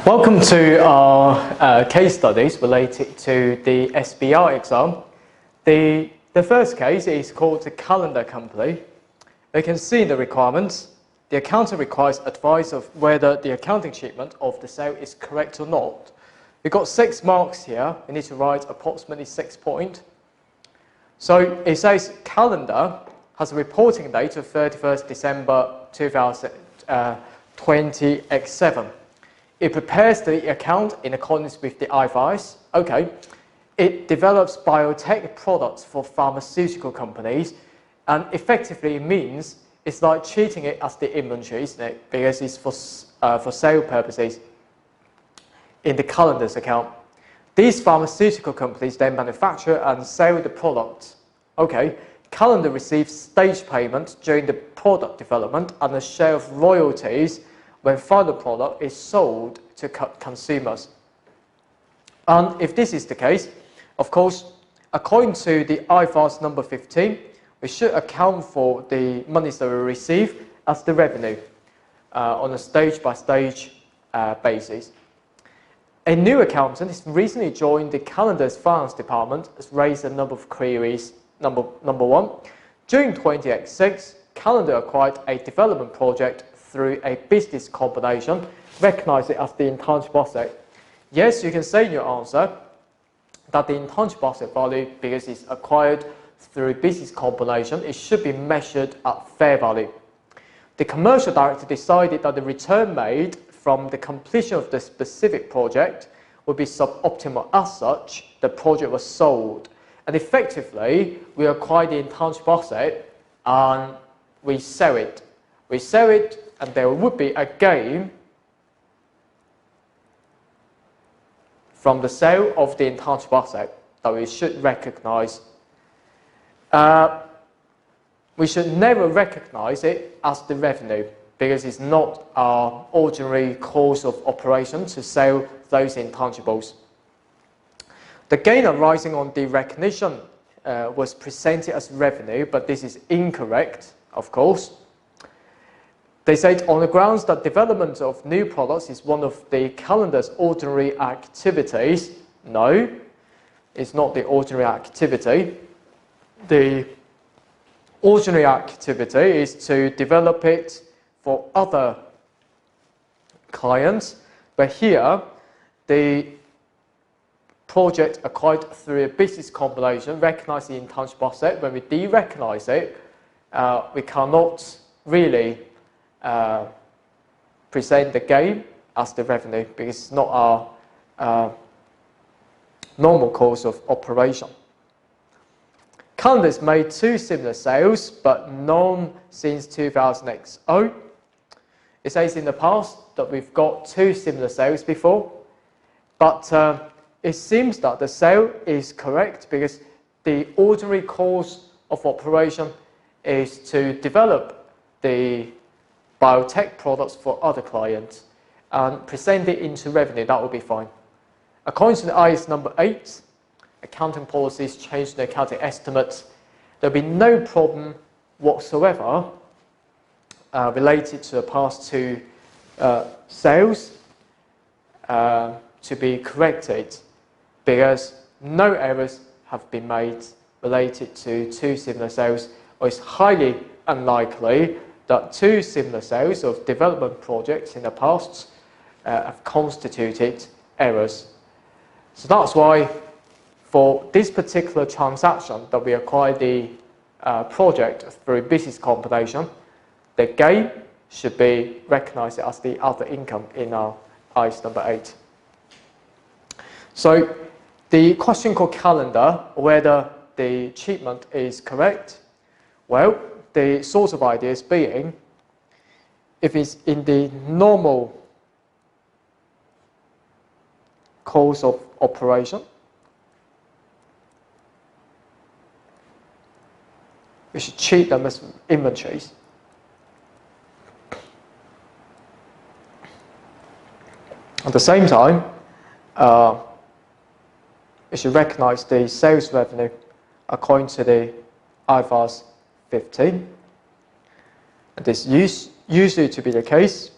Welcome to our case studies related to the SBR exam. The first case is called the calendar company. You can see the requirements. The accountant requires advice of whether the accounting treatment of the sale is correct or not. We've got 6 marks here. We need to write approximately 6 points. So it says calendar has a reporting date of 31st December 2020 X7. It prepares the account in accordance with the IAS. Okay. It develops biotech products for pharmaceutical companies, and effectively it means it's like treating it as the inventory, isn't it? Because it's for sale purposes in the calendar's account. These pharmaceutical companies then manufacture and sell the product. Okay. Calendar receives stage payment during the product development and a share of royalties when final product is sold to consumers. And if this is the case, of course, according to the IAS number 15, we should account for the monies that we receive as the revenue on a stage-by-stage basis. A new accountant has recently joined the calendar's finance department, has raised a number of queries. Number 1, during 20X6, calendar acquired a development project through a business combination, recognize it as the intangible asset. Yes, you can say in your answer that the intangible asset value, because it's acquired through business combination, it should be measured at fair value. The commercial director decided that the return made from the completion of the specific project would be suboptimal. As such, the project was sold. And effectively, we acquire the intangible asset and we sell it. We sell it, and there would be a gain from the sale of the intangible asset that we should recognize. We should never recognize it as the revenue because it's not our ordinary course of operation to sell those intangibles. The gain arising on the recognition was presented as revenue, but this is incorrect, of course. They said on the grounds that development of new products is one of the calendar's ordinary activities. No, it's not the ordinary activity. The ordinary activity is to develop it for other clients, but here the project acquired through a business combination recognize the intangible asset. When we de-recognize it, we cannot really present the gain as the revenue because it's not our normal course of operation. Calendar has made 2 similar sales, but none since 2000X0. It says in the past that we've got 2 similar sales before, but it seems that the sale is correct because the ordinary course of operation is to develop the biotech products for other clients and present it into revenue. That will be fine. According to the IAS number 8, accounting policies change the accounting estimates. There will be no problem whatsoever related to the past 2 sales to be corrected because no errors have been made related to 2 similar sales, or it's highly unlikely that 2 similar sales of development projects in the past have constituted errors. So that's why for this particular transaction that we acquired the project through business combination, the gain should be recognized as the other income in our IAS number 8. So the question called calendar, whether the treatment is correct, well, the source of ideas being, if it's in the normal course of operation, we should treat them as inventories. At the same time, we should recognize the sales revenue according to the IAS 15. And this usually to be the case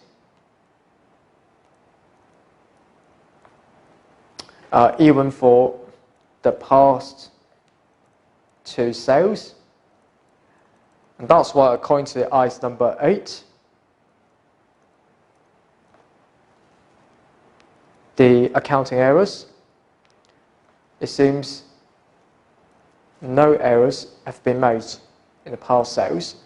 even for the past 2 sales. And that's why, according to IAS number 8, the accounting errors, it seems no errors have been made in the past sales.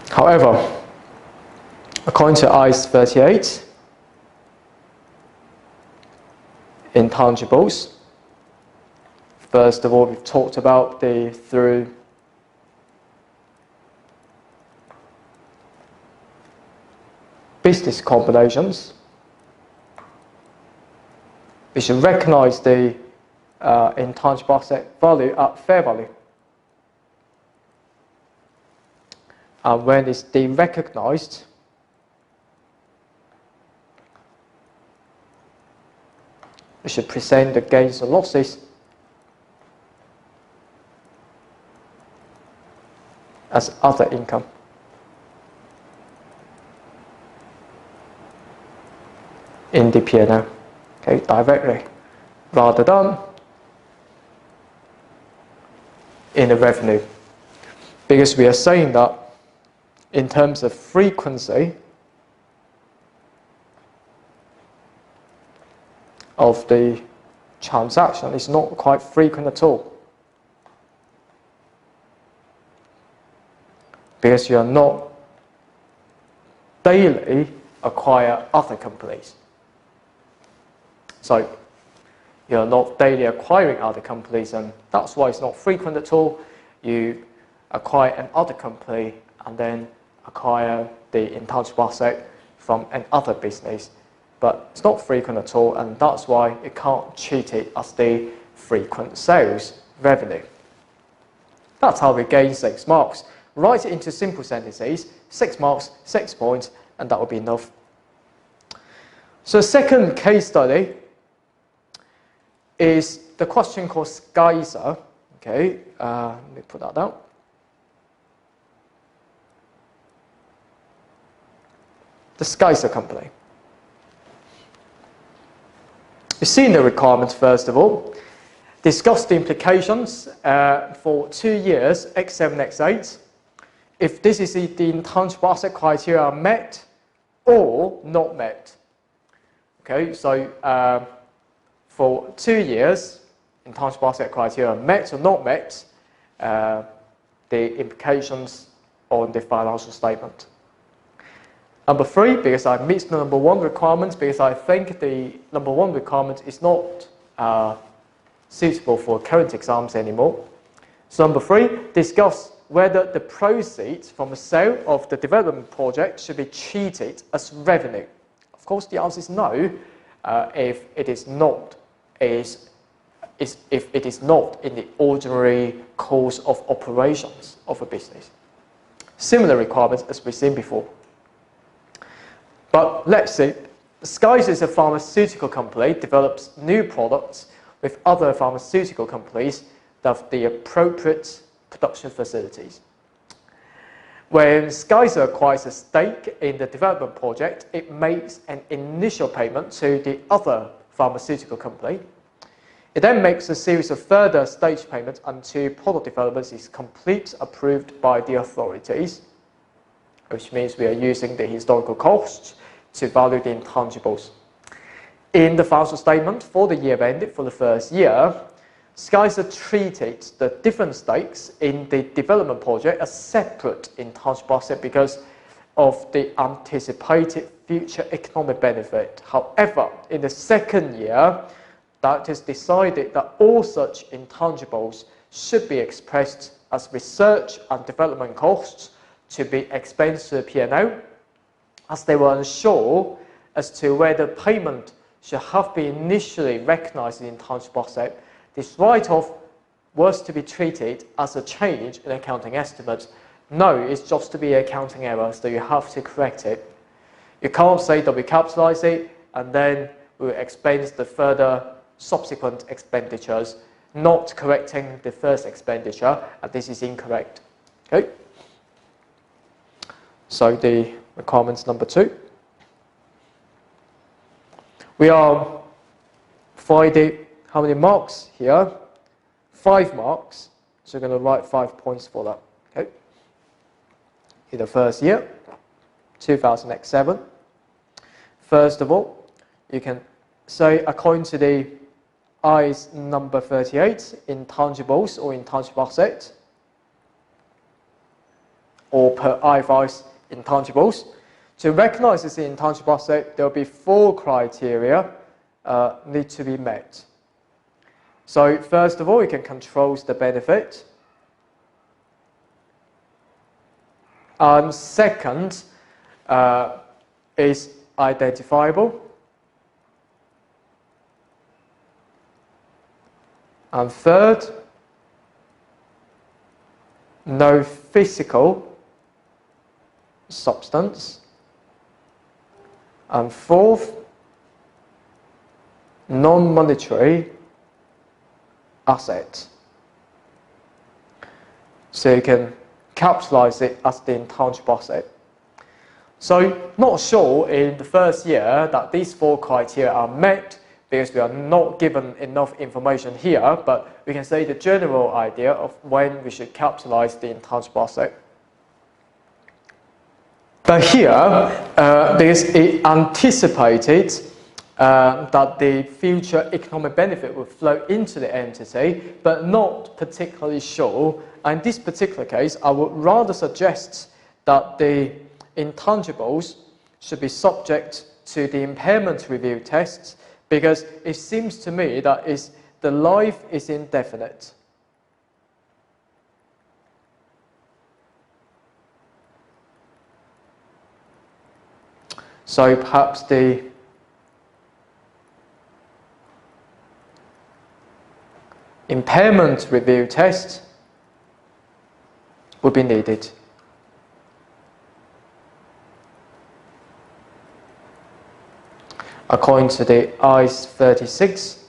However, according to IAS 38, intangibles, first of all, we've talked about through business combinations, we should recognize the intangible asset value at fair value. And when it's derecognized, we should present the gains and losses as other income. In the P&L, okay, directly, rather than in the revenue. Because we are saying that in terms of frequency of the transaction, it's not quite frequent at all. Because you are not daily acquire other companies. So you are not daily acquiring other companies, and that's why it's not frequent at all. You acquire another company and then acquire the intangible asset from another business. But it's not frequent at all, and that's why you can't treat it as the frequent sales revenue. That's how we gain 6 marks. Write it into simple sentences, 6 marks, 6 points, and that will be enough. So the second case study is the question called SBR. Okay, let me put that down. The SBR company. You've seen the requirements first of all. Discuss the implications for 2 years, X7, X8. If this is the intangible asset criteria are met or not met. Okay, so for 2 years, intangible asset criteria are met or not met, the implications on the financial statement. Number 3, because I missed the number 1 requirement, because I think the number 1 requirement is not suitable for current exams anymore. So number 3, discuss whether the proceeds from the sale of the development project should be treated as revenue. Of course, the answer is no, if it is not if it is not in the ordinary course of operations of a business. Similar requirements as we've seen before. But let's say SBR is a pharmaceutical company, develops new products with other pharmaceutical companies that have the appropriate production facilities. When SBR acquires a stake in the development project, it makes an initial payment to the other pharmaceutical company. It then makes a series of further stage payments until product development is complete, approved by the authorities, which means we are using the historical costs to value the intangibles. In the financial statement for the year ended for the first year, SBR treated the different stakes in the development project as separate intangible asset because of the anticipated future economic benefit. However, in the second year, that is decided that all such intangibles should be expressed as research and development costs to be expensed to the P&L, as they were unsure as to whether payment should have been initially recognized in intangible asset. This write-off was to be treated as a change in accounting estimates. No, it's just to be accounting error, so you have to correct it. You can't say that we capitalize it and then we expense the further subsequent expenditures. not correcting the first expenditure, and this is incorrect. Okay. So the requirements number 2. We are provided how many marks here? 5 marks. So we're going to write 5 points for that. Okay. In the first year, 2007. First of all, you can say according to the IAS number 38, intangibles or intangible assets, or per IFRS intangibles. To recognize this intangible asset, there will be 4 criteria need to be met. So first of all, you can control the benefit. Second is identifiable. And third, no physical substance. And fourth, non-monetary asset. So you can capitalize it as the intangible asset. So not sure in the first year that these 4 criteria are met because we are not given enough information here, but we can say the general idea of when we should capitalize the intangible asset. But here, because it anticipated that the future economic benefit will flow into the entity, but not particularly sure. And in this particular case, I would rather suggest that the intangibles should be subject to the impairment review tests, because it seems to me that the life is indefinite. So perhaps the impairment review test would be needed. According to the IAS 36,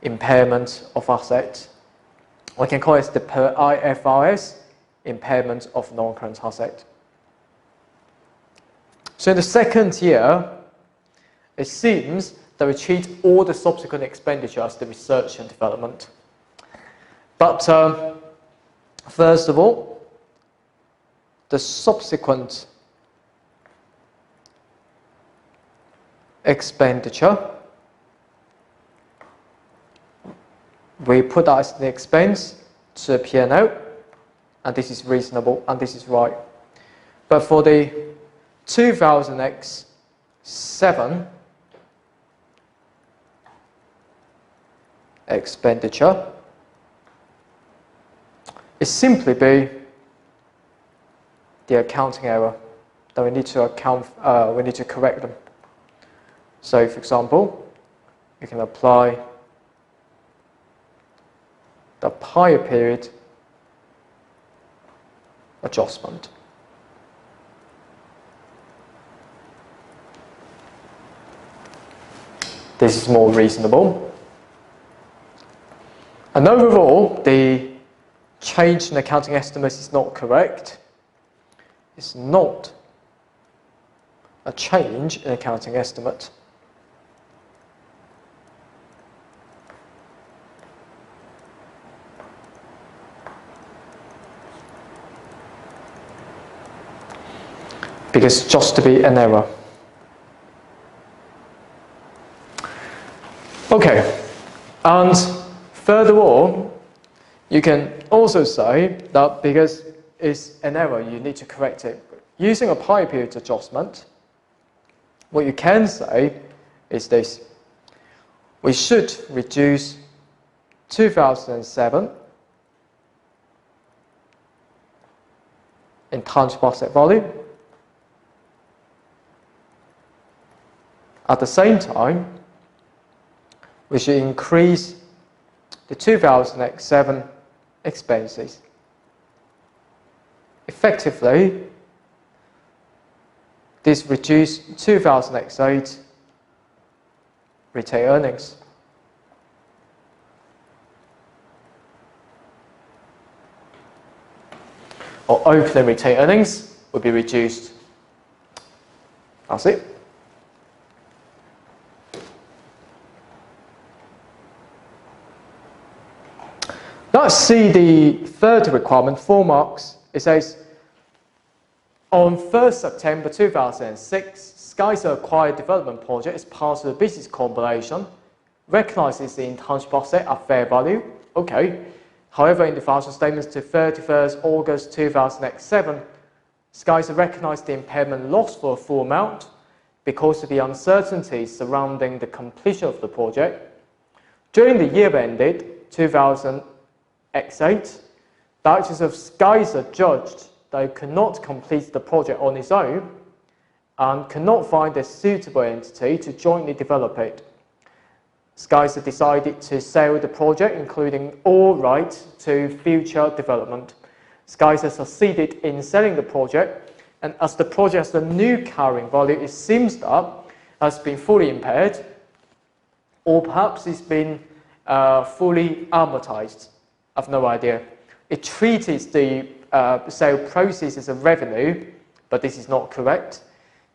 impairment of asset, we can call it the per IFRS impairment of non-current asset. So in the second year, it seems that we treat all the subsequent expenditure as the research and development. But first of all, the subsequent expenditure, we put that as the expense to the P&L, and this is reasonable and this is right. But for the 2007 expenditure, it simply be the accounting error that we need to correct them. So, for example, you can apply the prior period adjustment. This is more reasonable. And overall, the change in accounting estimates is not correct. It's not a change in accounting estimate. Because just to be an error. Okay, and furthermore, you can also say that because it's an error, you need to correct it. Using a prior period adjustment, what you can say is this: we should reduce 2007 intangible asset value. At the same time, we should increase the 2007 expenses. Effectively, this reduced 2008 retained earnings. or opening retained earnings will be reduced. That's it. Let's see the third requirement, 4 marks. It says, on 1st September 2006, SKYSA acquired development project as part of the business combination, recognizes the intangible asset at fair value. Okay. However, in the financial statements to 31st August 2007, SKYSA recognized the impairment loss for a full amount because of the uncertainties surrounding the completion of the project. During the year ended 2008, directors of SKYSA judged that it could not complete the project on its own and could not find a suitable entity to jointly develop it. SKYSA decided to sell the project, including all rights to future development. SKYSA succeeded in selling the project, and as the project has the new carrying value, it seems that has been fully impaired, or perhaps it's been fully amortized. I've no idea. It treated the sale proceeds as a revenue, but this is not correct.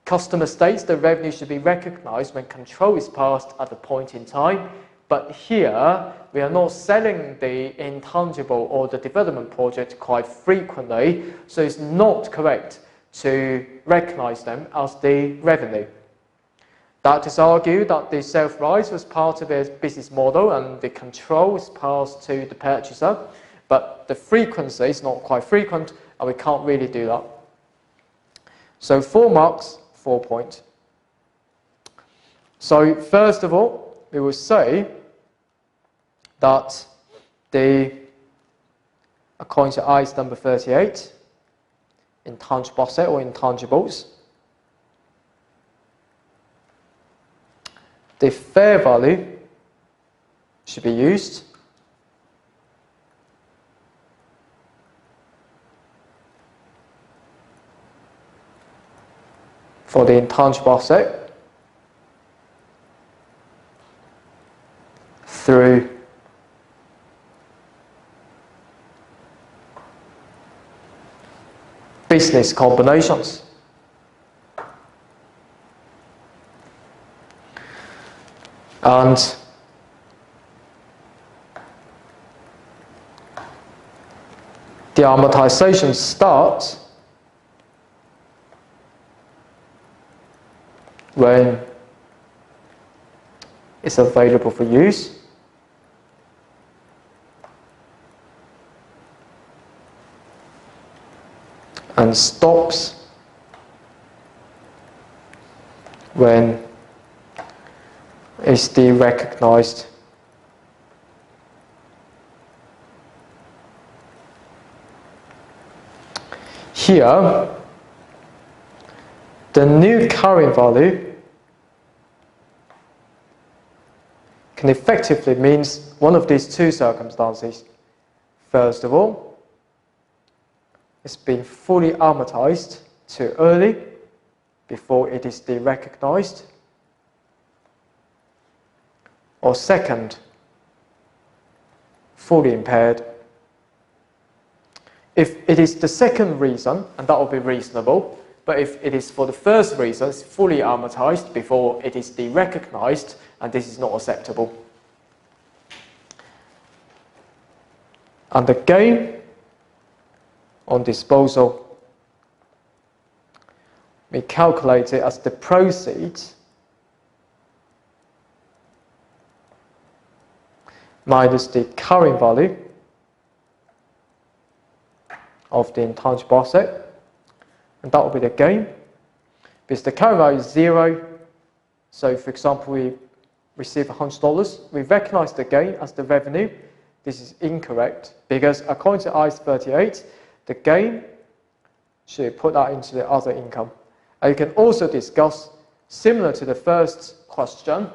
Customer states the revenue should be recognized when control is passed at the point in time, but here we are not selling the intangible or the development project quite frequently, so it's not correct to recognize them as the revenue. That is argued that the self-rise was part of a business model and the control is passed to the purchaser, but the frequency is not quite frequent and we can't really do that. So 4 marks, 4 points. So first of all, we will say that according to IAS number 38, intangible asset or intangibles, the fair value should be used for the intangible asset through business combinations. And the amortization starts when it's available for use and stops when it's derecognized. Here, the new carrying value can effectively means one of these two circumstances. First of all, it's been fully amortized too early before it is derecognized. Or second, fully impaired. If it is the second reason, and that will be reasonable, but if it is for the first reason, it's fully amortized before it is derecognized, and this is not acceptable. And the gain on disposal, we calculate it as the proceeds minus the carrying value of the intangible asset, and that will be the gain. Because the carrying value is 0, so for example we receive $100, we recognize the gain as the revenue. This is incorrect because according to IAS 38, the gain should put that into the other income. And you can also discuss, similar to the first question,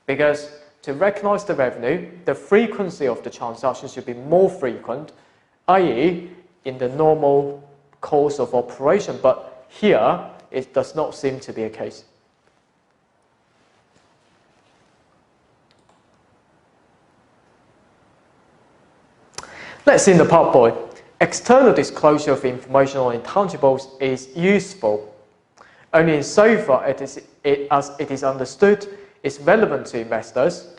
because to recognize the revenue, the frequency of the transaction should be more frequent, i.e. in the normal course of operation, but here it does not seem to be a case. Let's see in the part boy. External disclosure of information on intangibles is useful only insofar as it is understood is relevant to investors.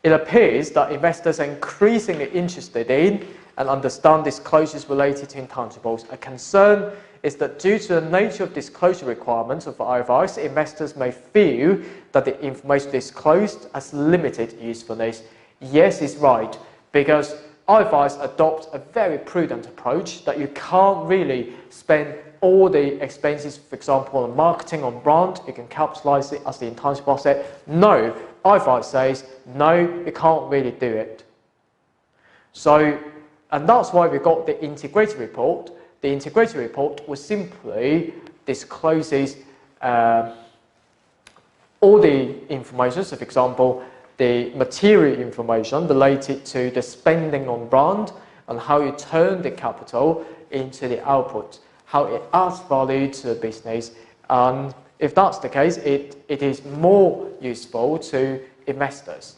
It appears that investors are increasingly interested in and understand disclosures related to intangibles. A concern is that due to the nature of disclosure requirements of IFRS, investors may feel that the information disclosed has limited usefulness. Yes, it's right, because IFRS adopts a very prudent approach that you can't really spend all the expenses, for example, on marketing, on brand, you can capitalize it as the intangible asset. No, IFRS says, no, you can't really do it. So, and that's why we got the integrated report. The integrated report was simply discloses all the information, so for example, the material information related to the spending on brand and how you turn the capital into the output, how it adds value to the business. And if that's the case, it is more useful to investors.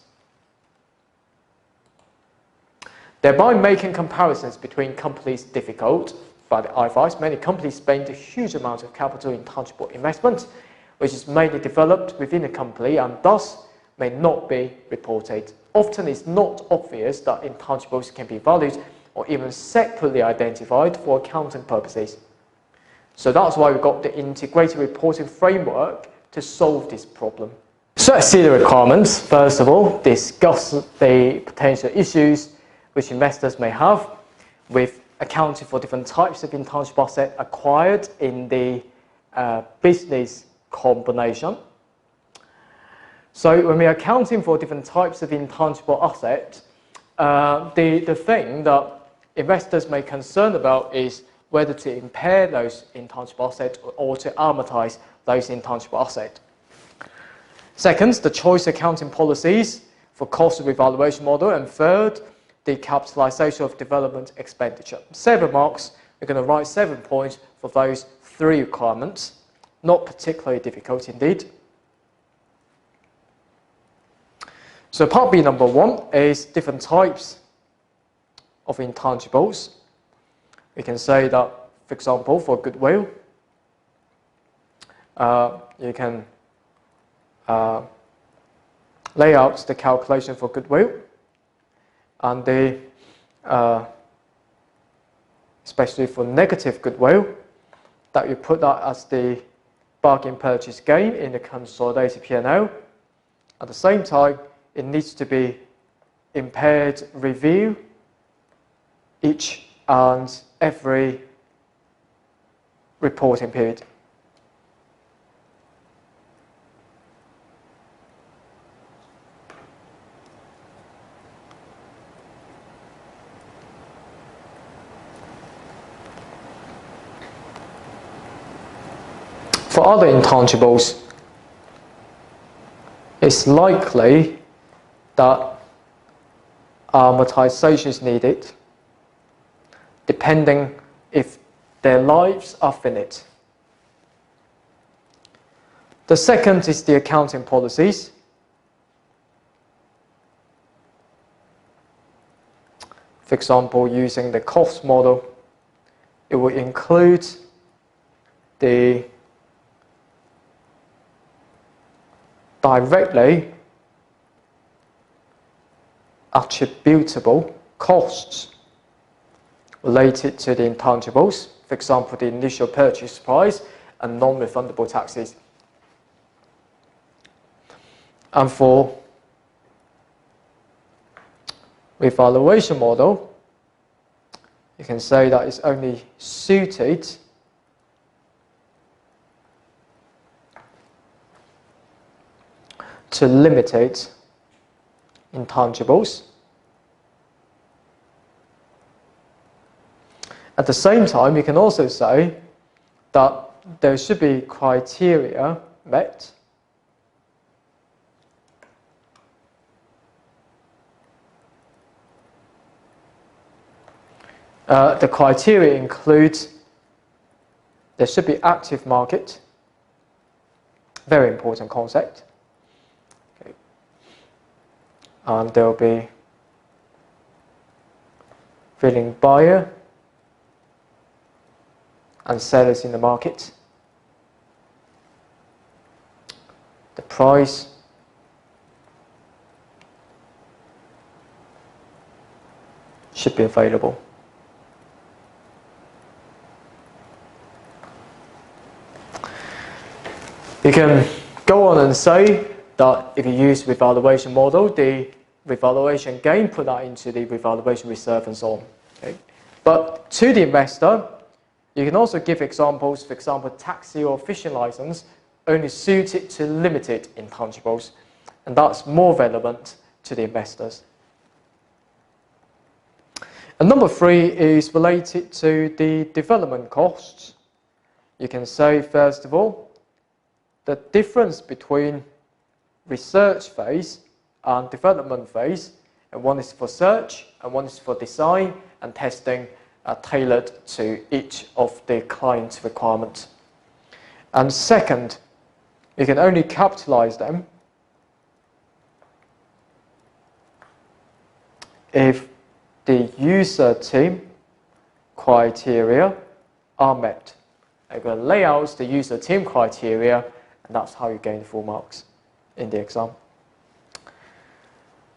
Thereby making comparisons between companies difficult. By the IFRS, many companies spend a huge amount of capital in tangible investment, which is mainly developed within a company and thus may not be reported. Often it's not obvious that intangibles can be valued or even separately identified for accounting purposes. So that's why we've got the integrated reporting framework to solve this problem. So let's see the requirements. First of all, discuss the potential issues which investors may have with accounting for different types of intangible asset acquired in the business combination. So when we're accounting for different types of intangible assets, the thing that investors may be concerned about is whether to impair those intangible assets or to amortize those intangible assets. Second, the choice accounting policies for cost of evaluation model. And third, the capitalization of development expenditure. 7 marks, we're going to write 7 points for those 3 requirements. Not particularly difficult indeed. So part B number 1 is different types of intangibles. We can say that, for example, for goodwill, you can lay out the calculation for goodwill, and especially for negative goodwill, that you put that as the bargain purchase gain in the consolidated P&L. At the same time, it needs to be impaired review each and every reporting period. For other intangibles, it's likely that amortization is needed, depending if their lives are finite. The second is the accounting policies. For example, using the cost model, it will include the directly attributable costs related to the intangibles, for example, the initial purchase price and non-refundable taxes. And for revaluation model, you can say that it's only suited to limited intangibles. At the same time, you can also say that there should be criteria met the criteria includes there should be active market, very important concept. Okay. And there will be willing buyer and sellers in the market. The price should be available. You can go on and say that if you use revaluation model, the revaluation gain, put that into the revaluation reserve and so on. Okay? But to the investor, you can also give examples, for example, taxi or fishing license only suited to limited intangibles, and that's more relevant to the investors. And number 3 is related to the development costs. You can say, first of all, the difference between research phase and development phase, and one is for search and one is for design and testing, are tailored to each of the client's requirements. And second, you can only capitalize them if the user team criteria are met. I'm going to lay out the user team criteria, and that's how you gain full marks in the exam.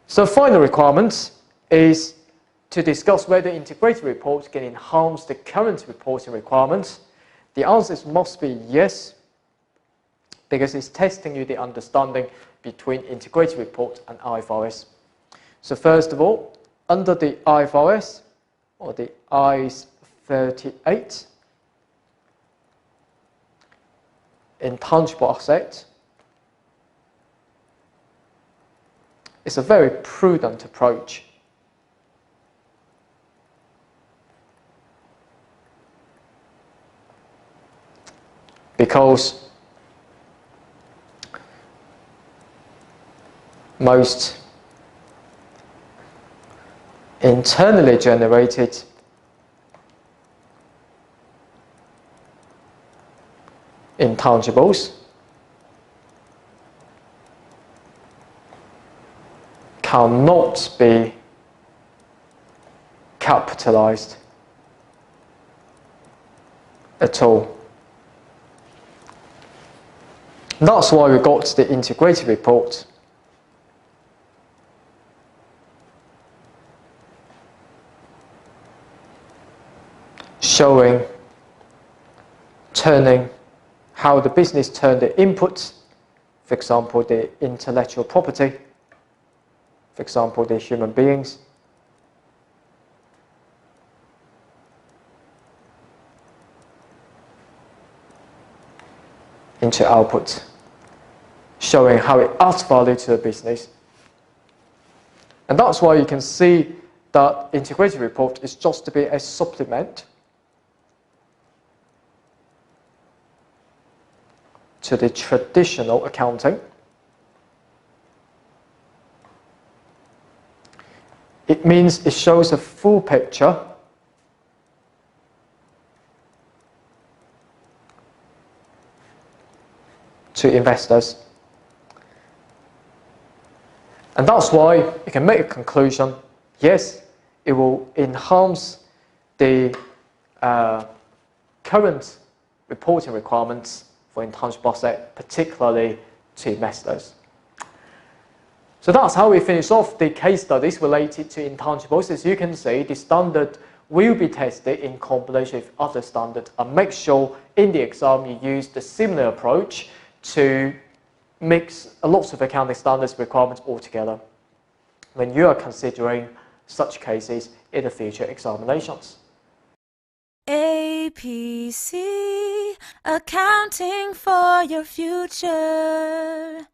So final requirements is to discuss whether integrated reports can enhance the current reporting requirements. The answers must be yes, because it's testing you the understanding between integrated reports and IFRS. So first of all, under the IFRS, or the IAS 38, intangible asset, it's a very prudent approach. Because most internally generated intangibles cannot be capitalized at all. That's why we got the integrated report. Showing, turning how the business turned the inputs, for example, the intellectual property, for example, the human beings, into output, showing how it adds value to the business. And that's why you can see that integrated report is just to be a supplement to the traditional accounting. It means it shows a full picture to investors. And that's why you can make a conclusion, yes, it will enhance the current reporting requirements for intangible asset, particularly to investors. So that's how we finish off the case studies related to intangibles. As you can see, the standard will be tested in combination with other standards, and make sure in the exam you use the similar approach to mix lots of accounting standards requirements all together when you are considering such cases in the future examinations. A.P.C. Accounting for your future.